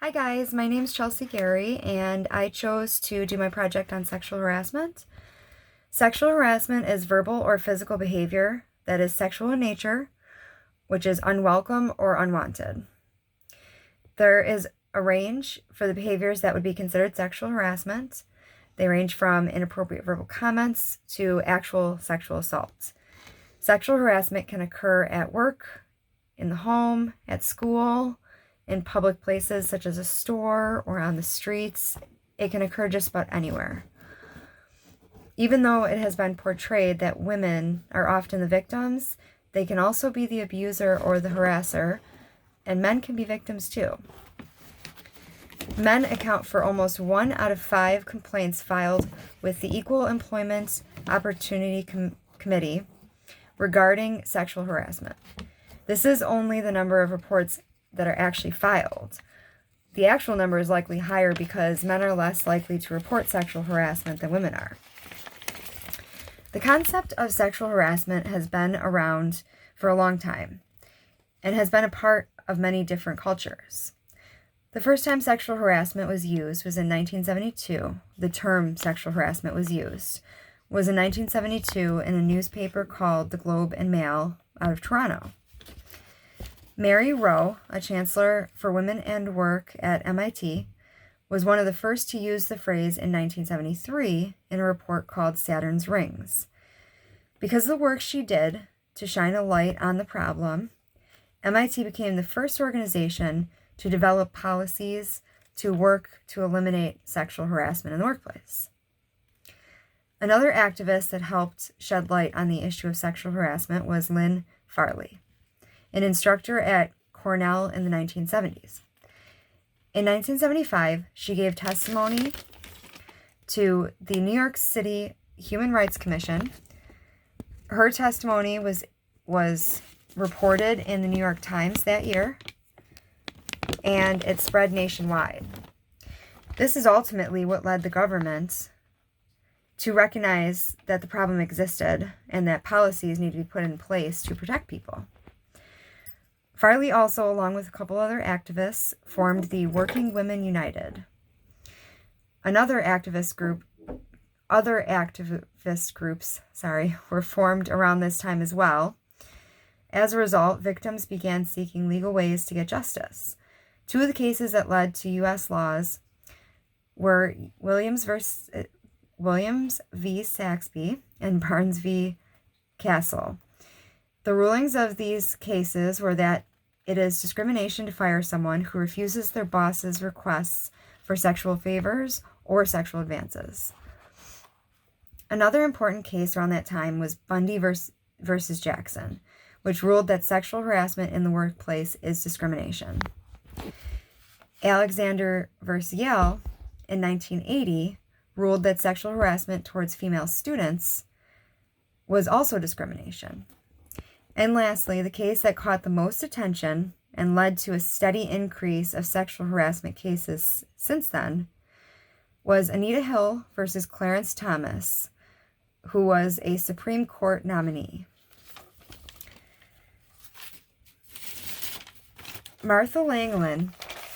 Hi guys, my name is Chelsea Gary and I chose to do my project on sexual harassment. Sexual harassment is verbal or physical behavior that is sexual in nature, which is unwelcome or unwanted. There is a range for the behaviors that would be considered sexual harassment. They range from inappropriate verbal comments to actual sexual assault. Sexual harassment can occur at work, in the home, at school, in public places such as a store or on the streets. It can occur just about anywhere. Even though it has been portrayed that women are often the victims, they can also be the abuser or the harasser, and men can be victims too. Men account for almost 1 out of 5 complaints filed with the Equal Employment Opportunity Committee regarding sexual harassment. This is only the number of reports that are actually filed. The actual number is likely higher because men are less likely to report sexual harassment than women are. The concept of sexual harassment has been around for a long time and has been a part of many different cultures. The first time sexual harassment was used was in 1972. The term sexual harassment was in 1972 in a newspaper called the Globe and Mail out of Toronto. Mary Rowe, a chancellor for women and work at MIT, was one of the first to use the phrase in 1973 in a report called Saturn's Rings. Because of the work she did to shine a light on the problem, MIT became the first organization to develop policies to work to eliminate sexual harassment in the workplace. Another activist that helped shed light on the issue of sexual harassment was Lynn Farley, an instructor at Cornell in the 1970s. In 1975, she gave testimony to the New York City Human Rights Commission. Her testimony was reported in the New York Times that year, and it spread nationwide. This is ultimately what led the government to recognize that the problem existed and that policies need to be put in place to protect people. Farley also, along with a couple other activists, formed the Working Women United. Other activist groups were formed around this time as well. As a result, victims began seeking legal ways to get justice. 2 of the cases that led to U.S. laws were Williams v. Saxby and Barnes v. Castle. The rulings of these cases were that it is discrimination to fire someone who refuses their boss's requests for sexual favors or sexual advances. Another important case around that time was Bundy versus Jackson, which ruled that sexual harassment in the workplace is discrimination. Alexander versus Yale in 1980 ruled that sexual harassment towards female students was also discrimination. And lastly, the case that caught the most attention and led to a steady increase of sexual harassment cases since then was Anita Hill versus Clarence Thomas, who was a Supreme Court nominee. Martha Langland,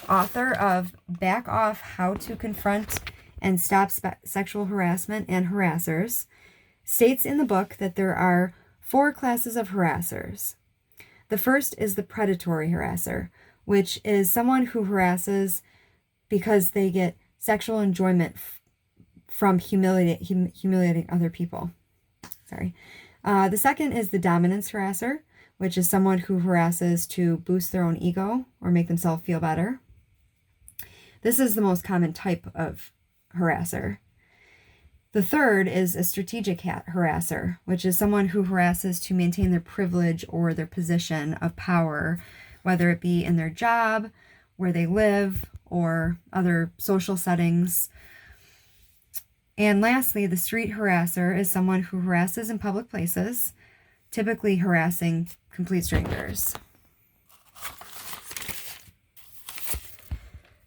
author of Back Off: How to Confront and Stop Sexual Harassment and Harassers, states in the book that there are 4 classes of harassers. The first is the predatory harasser, which is someone who harasses because they get sexual enjoyment from humiliating other people. The second is the dominance harasser, which is someone who harasses to boost their own ego or make themselves feel better. This is the most common type of harasser. The third is a strategic harasser, which is someone who harasses to maintain their privilege or their position of power, whether it be in their job, where they live, or other social settings. And lastly, the street harasser is someone who harasses in public places, typically harassing complete strangers.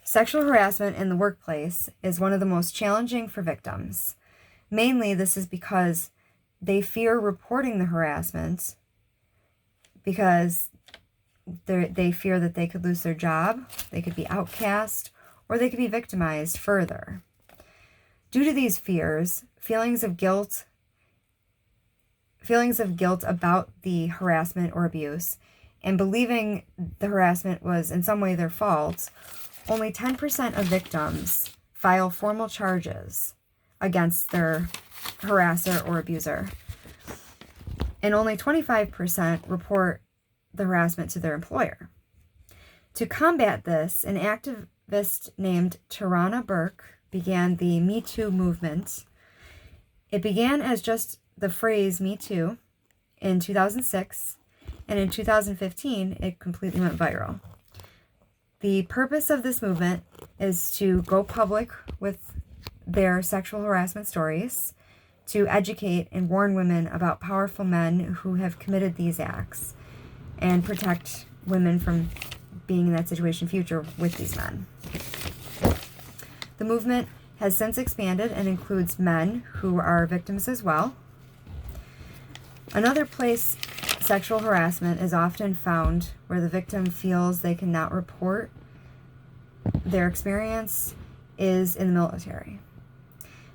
Sexual harassment in the workplace is one of the most challenging for victims. Mainly, this is because they fear reporting the harassment because they fear that they could lose their job, they could be outcast, or they could be victimized further. Due to these fears, feelings of guilt about the harassment or abuse, and believing the harassment was in some way their fault, only 10% of victims file formal charges against their harasser or abuser, and only 25% report the harassment to their employer. To combat this, an activist named Tarana Burke began the Me Too movement. It began as just the phrase Me Too in 2006, and in 2015, it completely went viral. The purpose of this movement is to go public with their sexual harassment stories, to educate and warn women about powerful men who have committed these acts, and protect women from being in that situation in future with these men. The movement has since expanded and includes men who are victims as well. Another place sexual harassment is often found where the victim feels they cannot report their experience is in the military.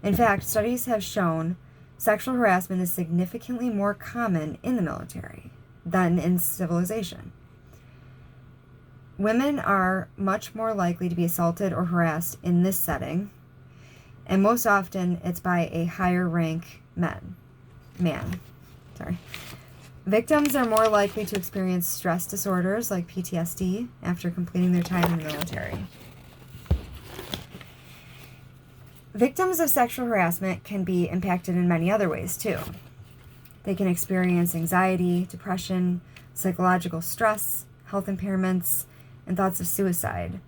In fact, studies have shown sexual harassment is significantly more common in the military than in civilization. Women are much more likely to be assaulted or harassed in this setting, and most often it's by a higher rank man. Victims are more likely to experience stress disorders like PTSD after completing their time in the military. Victims of sexual harassment can be impacted in many other ways too. They can experience anxiety, depression, psychological stress, health impairments, and thoughts of suicide.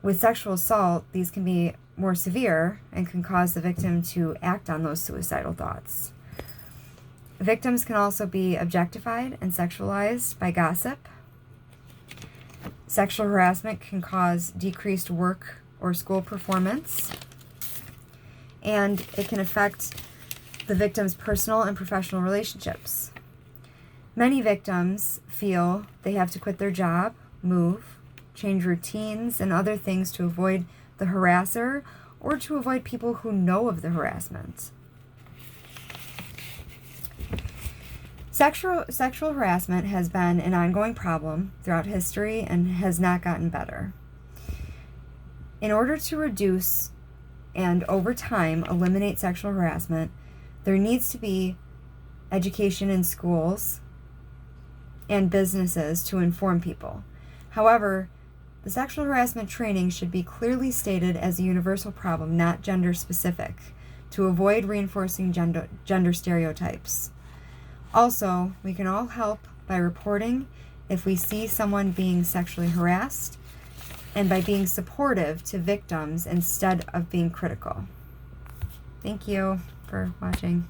With sexual assault, these can be more severe and can cause the victim to act on those suicidal thoughts. Victims can also be objectified and sexualized by gossip. Sexual harassment can cause decreased work or school performance, and it can affect the victim's personal and professional relationships. Many victims feel they have to quit their job, move, change routines, and other things to avoid the harasser or to avoid people who know of the harassment. Sexual harassment has been an ongoing problem throughout history and has not gotten better. In order to reduce and over time eliminate sexual harassment, there needs to be education in schools and businesses to inform people. However, the sexual harassment training should be clearly stated as a universal problem, not gender specific, to avoid reinforcing gender stereotypes. Also, we can all help by reporting if we see someone being sexually harassed and by being supportive to victims instead of being critical. Thank you for watching.